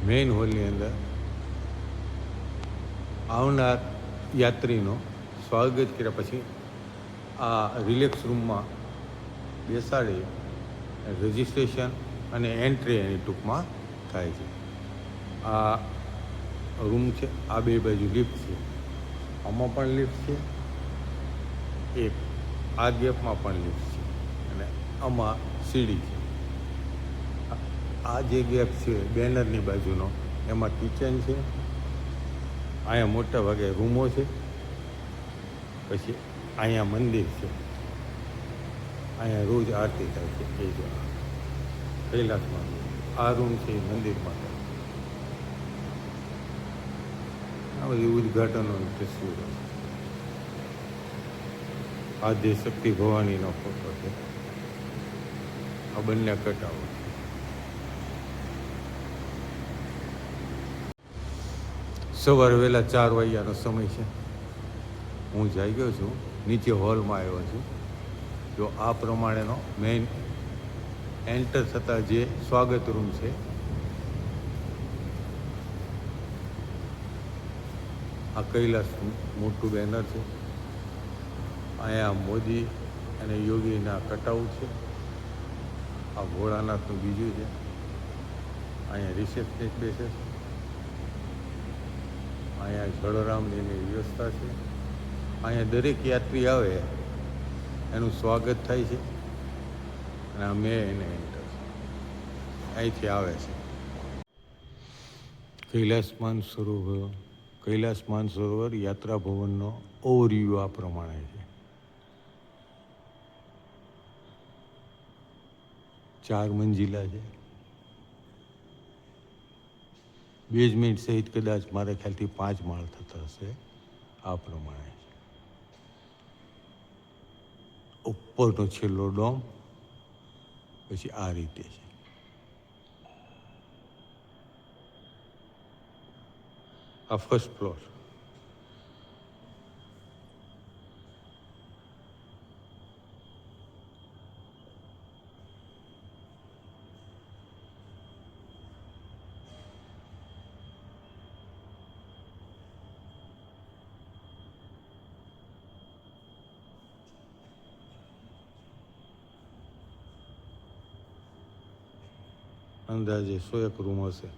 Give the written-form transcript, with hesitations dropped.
Main હોલની અંદર આવનાર યાત્રીનો સ્વાગત કર્યા પછી આ રિલેક્સ રૂમમાં બેસાડી રજિસ્ટ્રેશન અને એન્ટ્રી એની ટૂંકમાં થાય છે. આ રૂમ છે, આ બે બાજુ લિફ્ટ છે, આમાં પણ લિફ્ટ છે, એક આ ગેપમાં પણ લિફ્ટ છે અને આમાં સીડી છે. આ જે ગેપ છે બેનરની બાજુનો એમાં કિચન છે, અહીંયા મોટા ભાગે રૂમો છે, પછી અહીંયા મંદિર છે, અહીંયા રોજ આરતી થાય છે. એ જો કૈલાસમાં આ રૂમ છે એ મંદિરમાં આ બધી ઉદ્ઘાટનોની તસવીરો છે. આદ્ય શક્તિ ભવાનીનો ફોટો છે. આ બંને કટાવો છે. સવારે વહેલા 4 વાગ્યાનો સમય છે. હું જાગ્યો છું, નીચે હોલમાં આવ્યો છું. જો આ પ્રમાણેનો મેઇન એન્ટર થતાં જે સ્વાગત રૂમ છે, આ કૈલાસનું મોટું બેનર છે. અહીંયા મોદી અને યોગીના કટઆઉટ છે. આ ભોળાનાથનું બીજું છે. અહીંયા રિસેપ્શનિસ્ટ બેસે છે. અહીંયા જળરામની વ્યવસ્થા છે. અહીંયા દરેક યાત્રી આવે એનું સ્વાગત થાય છે અને અમે એને એન્ટર છે અહીંથી આવે છે. કૈલાસ માનસરોવર યાત્રા ભવનનો ઓવરવ્યૂ આ પ્રમાણે છે. 4 મંજિલા છે. બેઝમેન્ટ સહિત કદાચ મારા ખ્યાલથી 5 માળ થતા હશે. આ પ્રમાણે ઉપરનો છેલ્લો ડોમ પછી આ રીતે છે. આ ફર્સ્ટ ફ્લોર. અંદાજે 100 એક રૂમ હશે.